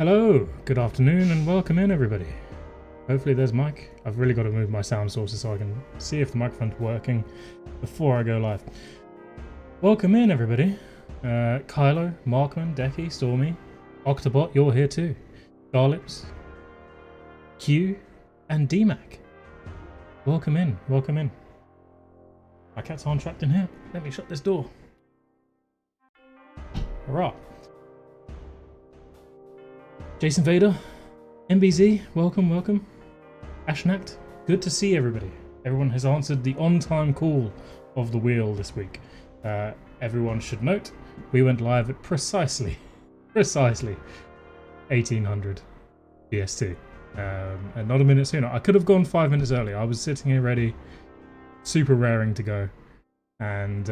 Hello, good afternoon, and welcome in, everybody. Hopefully there's Mike. I've really got to move my sound sources so I can see if the microphone's working before I go live. Welcome in, everybody. Kylo, Markman, Decky, Stormy, Octobot, you're here too. Garlips, Q, and DMAC. Welcome in, welcome in. My cats aren't trapped in here. Let me shut this door. Hurrah. Jason Vader, MBZ, welcome, welcome. Ashnact, good to see everybody. Everyone has answered the on-time call of the wheel this week. Everyone should note, we went live at precisely 1800 BST. And not a minute sooner. I could have gone 5 minutes earlier. I was sitting here ready, super raring to go. And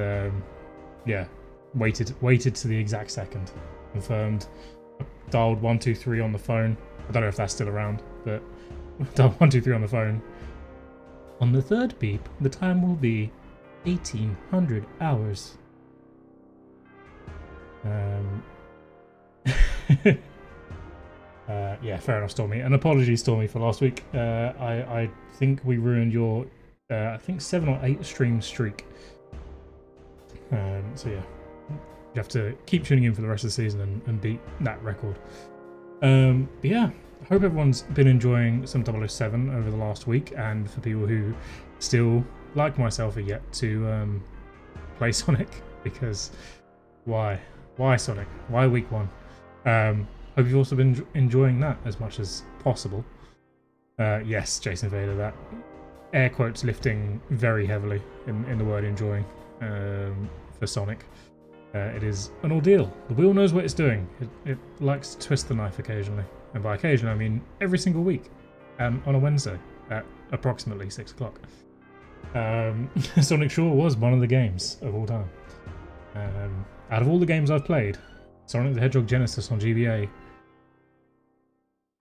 yeah, waited to the exact second. Confirmed. Dialed 123 on the phone. I don't know if that's still around, but dialed 123 on the phone. On the third beep, the time will be 1800 hours. Yeah, fair enough, Stormy. And apologies, Stormy, for last week. I think we ruined your, I think 7 or 8 stream streak. So yeah. You have to keep tuning in for the rest of the season and beat that record. But yeah, I hope everyone's been enjoying some 007 over the last week, and for people who still, like myself, are yet to play Sonic, because why? Why Sonic? Why week 1? Hope you've also been enjoying that as much as possible. Yes, Jason Vader, that air quotes lifting very heavily in the word enjoying for Sonic. It is an ordeal. The wheel knows what it's doing. It likes to twist the knife occasionally. And by occasion, I mean every single week. On a Wednesday at approximately 6 o'clock. Sonic sure was one of the games of all time. Out of all the games I've played, Sonic the Hedgehog Genesis on GBA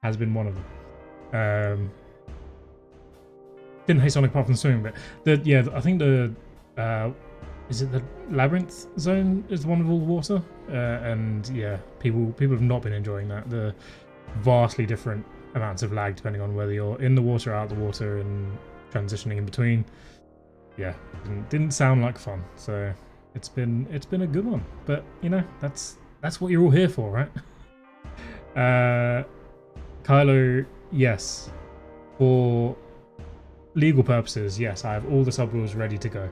has been one of them. Didn't hate Sonic apart from the swimming bit. I think the... is it the Labyrinth Zone is the one with all the water? And yeah, people have not been enjoying that. The vastly different amounts of lag depending on whether you're in the water or out the water and transitioning in between. Yeah, didn't sound like fun. So it's been a good one. But you know, that's what you're all here for, right? Kylo, yes. For legal purposes, yes, I have all the sub rules ready to go.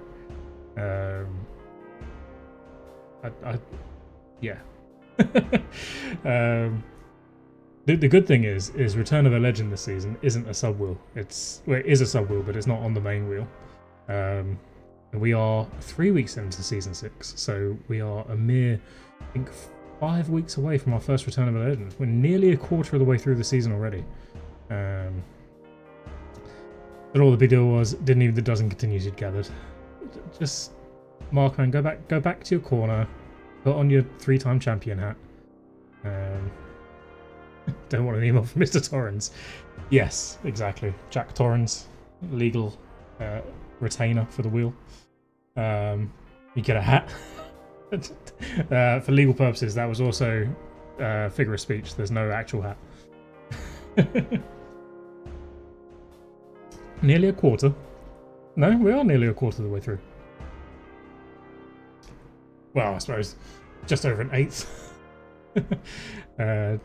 Yeah. The good thing is Return of a Legend this season isn't a sub wheel. It is a sub wheel, but it's not on the main wheel. And we are 3 weeks into season 6, so we are a mere, I think, 5 weeks away from our first Return of a Legend. We're nearly a quarter of the way through the season already. But all the big deal was didn't even the dozen continues you'd gathered. Just Markman, go back to your corner, put on your 3-time champion hat. Don't want an email from Mr. Torrens. Yes, exactly. Jack Torrens, legal retainer for the wheel. You get a hat. For legal purposes, that was also figure of speech. There's no actual hat. Nearly a quarter. No, we are nearly a quarter of the way through. Well, I suppose just over an eighth.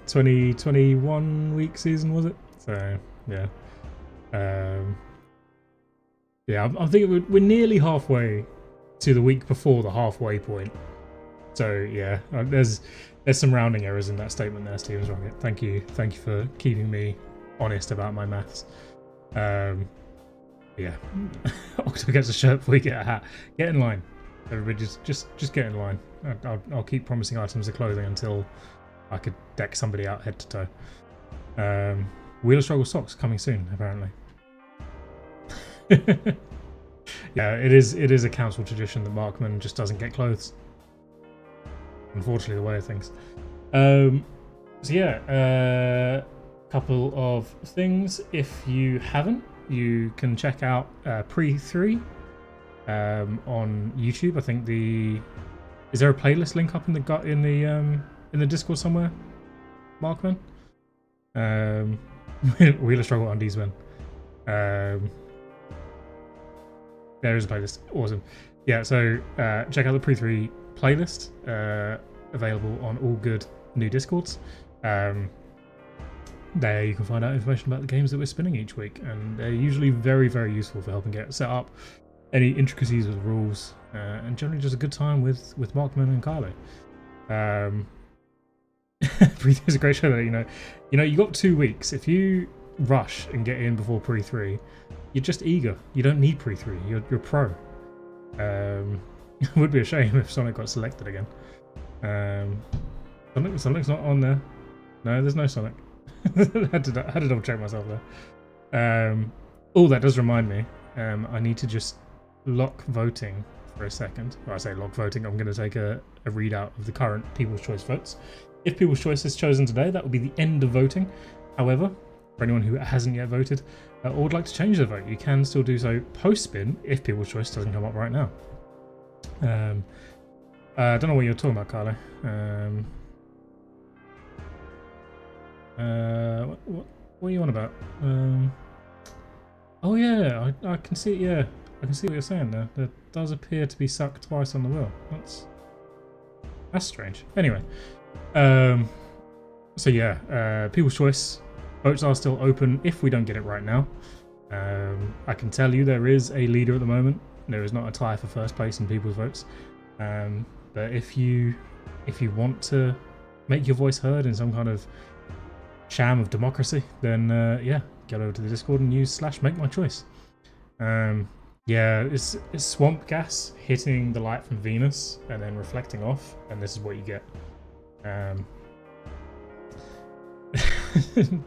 21 week season, was it? So yeah, yeah. I'm thinking we're nearly halfway to the week before the halfway point. So yeah, there's some rounding errors in that statement there, Stevens Rocket. Thank you for keeping me honest about my maths. Yeah, Octo gets a shirt before we get a hat. Get in line. Everybody just get in line. I'll keep promising items of clothing until I could deck somebody out head to toe. Wheel of Struggle socks coming soon, apparently. Yeah, it is a council tradition that Markman just doesn't get clothes. Unfortunately, the way of things. So yeah, couple of things. If you haven't, you can check out Pre3 on YouTube. I think is there a playlist link up in the Discord somewhere, Markman? Wheeler Struggle Undies win. There is a playlist. Awesome. Yeah, so check out the Pre-3 playlist, available on all good new Discords. There you can find out information about the games that we're spinning each week, and they're usually very, very useful for helping get set up, any intricacies with the rules, and generally just a good time with Markman and Carlo. Pre-3 is a great show, though. You got 2 weeks. If you rush and get in before Pre-3, you're just eager. You don't need Pre-3. You're pro. It would be a shame if Sonic got selected again. Sonic's not on there. No, there's no Sonic. I had to double check myself there. Oh, that does remind me. I need to just lock voting for a second. Well, I say lock voting. I'm going to take a readout of the current People's Choice votes. If People's Choice is chosen today, that will be the end of voting. However, for anyone who hasn't yet voted or would like to change their vote, you can still do so post-spin if People's Choice doesn't come up right now. I don't know what you're talking about, Carlo. What are you on about? Oh yeah, I can see. Yeah, I can see what you're saying there. There does appear to be sucked twice on the wheel. That's strange. Anyway, so yeah, People's Choice votes are still open if we don't get it right now. I can tell you there is a leader at the moment. There is not a tie for first place in People's Votes. But if you want to make your voice heard in some kind of sham of democracy, then yeah, get over to the Discord and use /MakeMyChoice. Yeah, it's swamp gas hitting the light from Venus and then reflecting off, and this is what you get.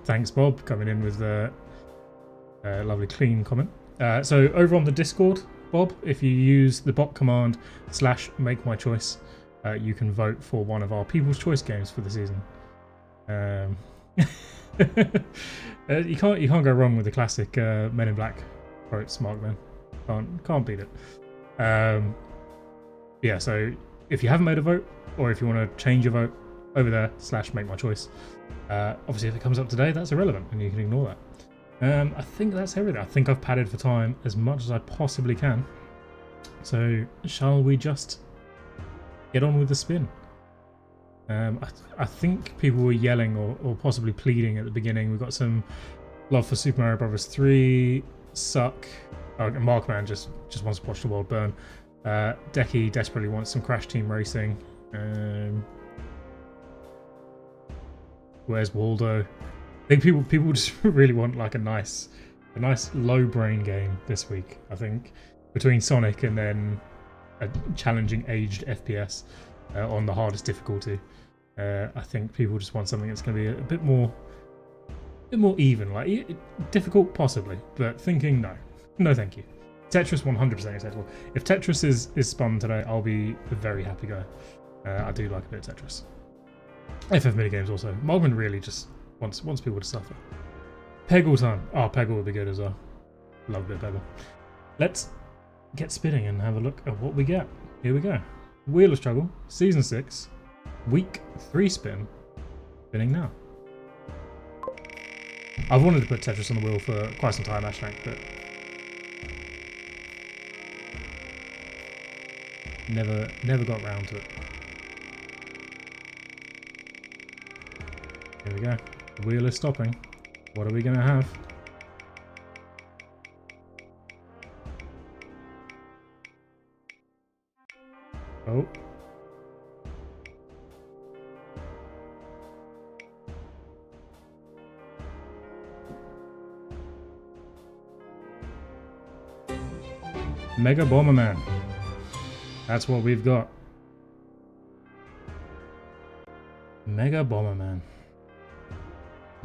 Thanks, Bob, coming in with a lovely clean comment. So over on the Discord, Bob, if you use the bot command /MakeMyChoice, you can vote for one of our People's Choice games for the season. You can't go wrong with the classic Men in Black quotes, Markman. Can't beat it. Yeah, so if you haven't made a vote, or if you want to change your vote, over there /MakeMyChoice. Obviously, if it comes up today, that's irrelevant, and you can ignore that. I think that's everything. I think I've padded for time as much as I possibly can. So shall we just get on with the spin? I think people were yelling or possibly pleading at the beginning. We've got some love for Super Mario Bros. 3, Suck. Markman just wants to watch the world burn. Decky desperately wants some Crash Team Racing. Where's Waldo? I think people just really want like a nice low brain game this week. I think between Sonic and then a challenging aged FPS on the hardest difficulty. I think people just want something that's going to be a bit more even. Like difficult possibly, but thinking no, thank you. Tetris 100% acceptable. If Tetris is spun today, I'll be a very happy guy. I do like a bit of Tetris. FF minigames also. Mogman really just wants people to suffer. Peggle time. Oh, Peggle would be good as well. Love a bit of Peggle. Let's get spinning and have a look at what we get. Here we go. Wheel of Struggle, Season 6, Week 3 spin. Spinning now. I've wanted to put Tetris on the wheel for quite some time, actually, but never got round to it. Here we go. The wheel is stopping. What are we going to have? Oh. Mega Bomberman. That's what we've got. Mega Bomberman.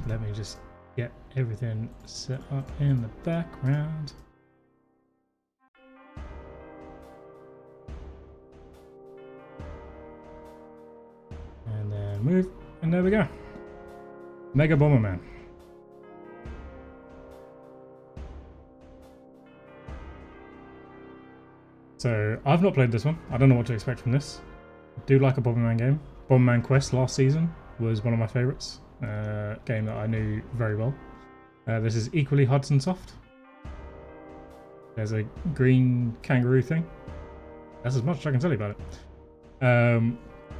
Let me just get everything set up in the background. And then move, and there we go. Mega Bomberman. So, I've not played this one. I don't know what to expect from this. I do like a Bomberman game. Bomberman Quest last season was one of my favourites. game that I knew very well. This is equally Hudson Soft. There's a green kangaroo thing. That's as much as I can tell you about it.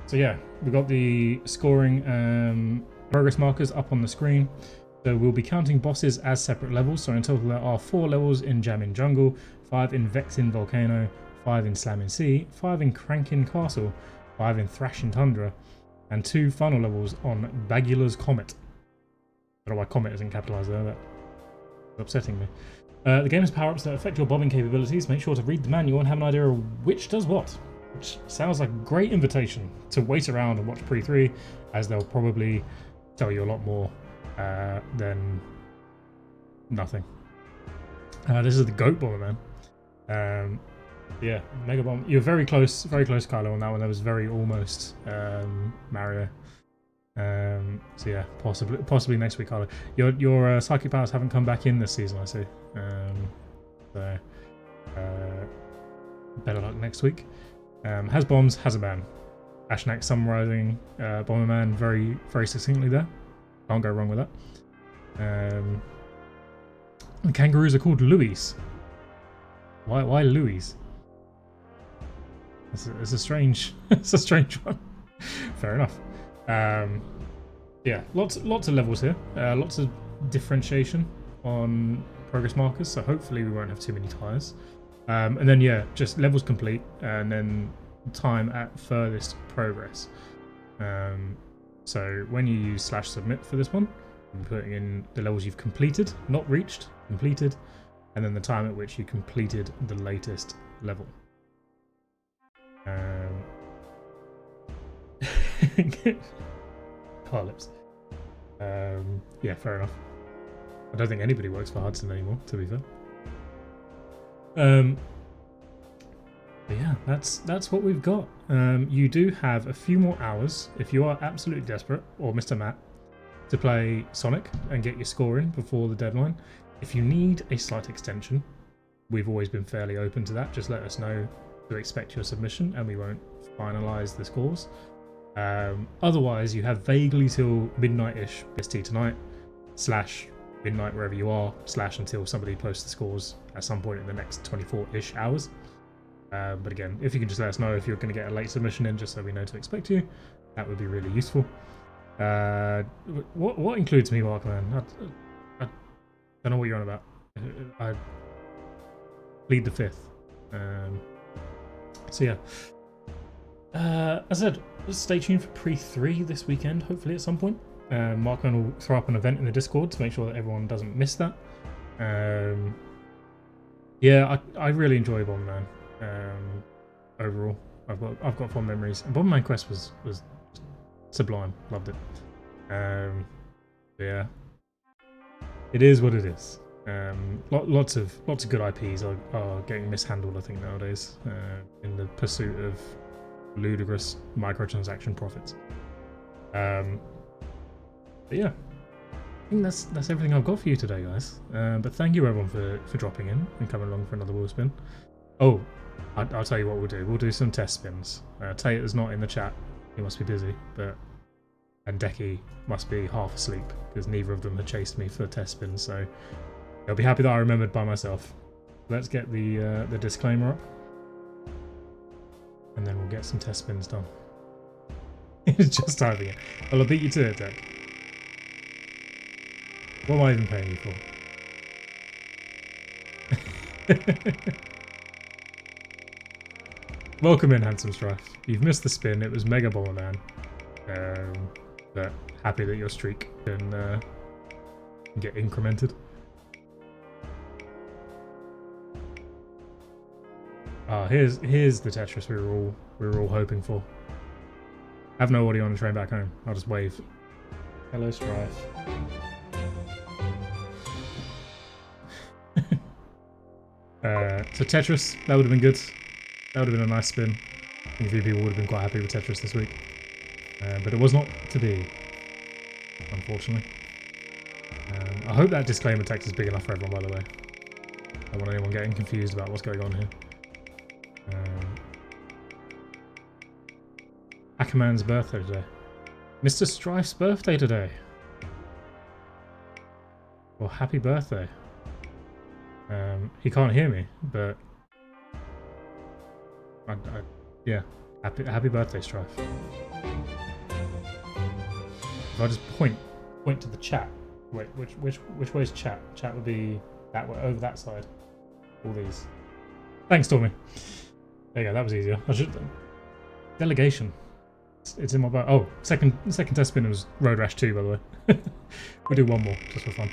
So yeah, we've got the scoring progress markers up on the screen. So we'll be counting bosses as separate levels. So in total there are 4 levels in Jammin' Jungle, 5 in Vexin Volcano, 5 in Slammin' Sea, 5 in Crankin' Castle, 5 in Thrashin' Tundra, and 2 final levels on Bagula's Comet. I don't know why Comet isn't capitalised there, that's upsetting me. The game has power-ups that affect your bombing capabilities. Make sure to read the manual and have an idea of which does what. Which sounds like a great invitation to wait around and watch Pre-3, as they'll probably tell you a lot more than nothing. This is the Goat Bomber, man. Yeah, Mega Bomb. You're very close, Kylo, on that one. That was very almost Mario. So yeah, possibly next week, Kylo. Your psychic powers haven't come back in this season, I see. So better luck next week. Has bombs, has a ban. Ashnak summarizing Bomberman very succinctly there. Can't go wrong with that. The kangaroos are called Louis. Why Louis? It's a strange it's a strange one. Fair enough. Yeah, lots of levels here. Lots of differentiation on progress markers, so hopefully we won't have too many tires. And then yeah, just levels complete and then time at furthest progress. So when you use /submit for this one, you're putting in the levels you've completed, not reached, completed, and then the time at which you completed the latest level. Car lips. Yeah, fair enough. I don't think anybody works for Hudson anymore, to be fair. But yeah, that's what we've got. You do have a few more hours if you are absolutely desperate, or Mr. Matt, to play Sonic and get your score in before the deadline. If you need a slight extension, we've always been fairly open to that. Just let us know to expect your submission and we won't finalise the scores. Otherwise, you have vaguely till midnight-ish BST tonight, / midnight wherever you are, / until somebody posts the scores at some point in the next 24-ish hours. But again, if you can just let us know if you're going to get a late submission in, just so we know to expect you, that would be really useful. What includes me, Mark, man? I don't know what you're on about. I plead the fifth. So yeah. As I said, stay tuned for Pre-3 this weekend, hopefully at some point. Markman will throw up an event in the Discord to make sure that everyone doesn't miss that. Yeah, I really enjoy Bomberman. Overall, I've got fond memories. And Bomberman Quest was sublime. Loved it. Yeah, it is what it is. Lots of good IPs are getting mishandled, I think, nowadays in the pursuit of ludicrous microtransaction profits. But yeah, I think that's everything I've got for you today, guys. But thank you everyone for dropping in and coming along for another Wheelspin. Oh, I'll tell you what we'll do. We'll do some test spins. Tater's not in the chat. He must be busy, and Decky must be half asleep because neither of them had chased me for test spins, so they'll be happy that I remembered by myself. Let's get the disclaimer up, and then we'll get some test spins done. It's just typing it. Well, I'll beat you to it, Deck. What am I even paying you for? Welcome in, Handsome Strife. You've missed the spin. It was Mega Bomberman. But happy that your streak can get incremented. Here's the Tetris we were all hoping for. Have no audio on the train back home. I'll just wave. Hello, Strife. So Tetris, that would have been good. That would have been a nice spin. I think a few people would have been quite happy with Tetris this week. But it was not to be, unfortunately. I hope that disclaimer text is big enough for everyone, by the way. I don't want anyone getting confused about what's going on here. Ackerman's birthday today. Mr. Strife's birthday today. Well, happy birthday. He can't hear me, but yeah, happy birthday, Strife. If I just point to the chat. Wait, which way is chat? Chat would be that way, over that side. All these. Thanks, Stormy. There you go. That was easier. I should delegation. It's in my boat. Oh, second test spin was Road Rash 2, by the way. We'll do one more just for fun.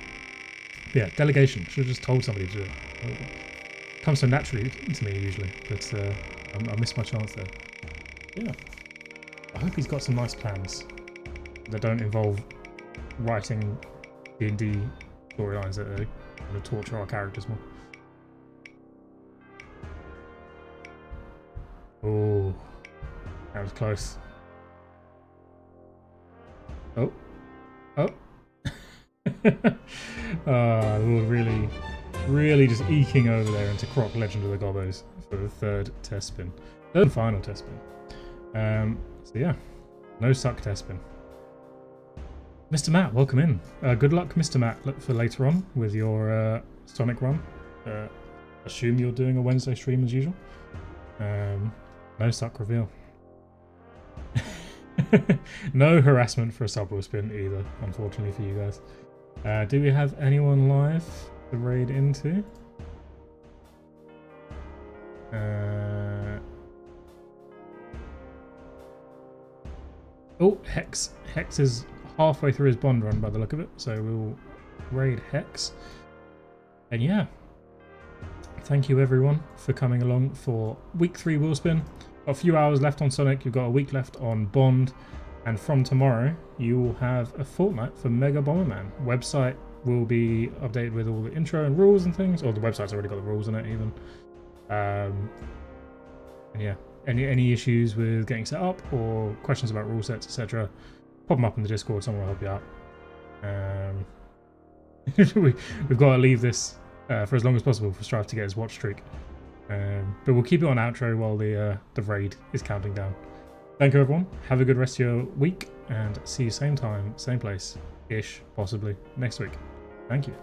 But yeah, delegation. Should have just told somebody to do it. It comes so naturally to me usually, but I missed my chance there. Yeah. I hope he's got some nice plans that don't involve writing D&D storylines that are going to torture our characters more. Oh, that was close. Oh. Lord, really just eking over there into Croc Legend of the Gobbos for the third test spin. Third and final test spin. So yeah, no suck test spin. Mr. Matt, welcome in. Good luck, Mr. Matt, for later on with your Sonic run. Assume you're doing a Wednesday stream as usual. No suck reveal. No harassment for a sub spin either, unfortunately for you guys. Do we have anyone live to raid into? Oh, Hex. Hex is halfway through his Bond run by the look of it, so we'll raid Hex. And yeah, thank you everyone for coming along for week 3 Wheelspin. Got a few hours left on Sonic, you've got a week left on Bond, and from tomorrow you will have a fortnight for Mega Bomberman. Website will be updated with all the intro and rules and things, or the website's already got the rules in it even. And yeah, any issues with getting set up or questions about rule sets, etc., pop them up in the Discord, someone will help you out. We've got to leave this for as long as possible for Strife to get his watch streak. But we'll keep it on outro while the raid is counting down. Thank you everyone, have a good rest of your week, and see you same time, same place, ish, possibly, next week. Thank you.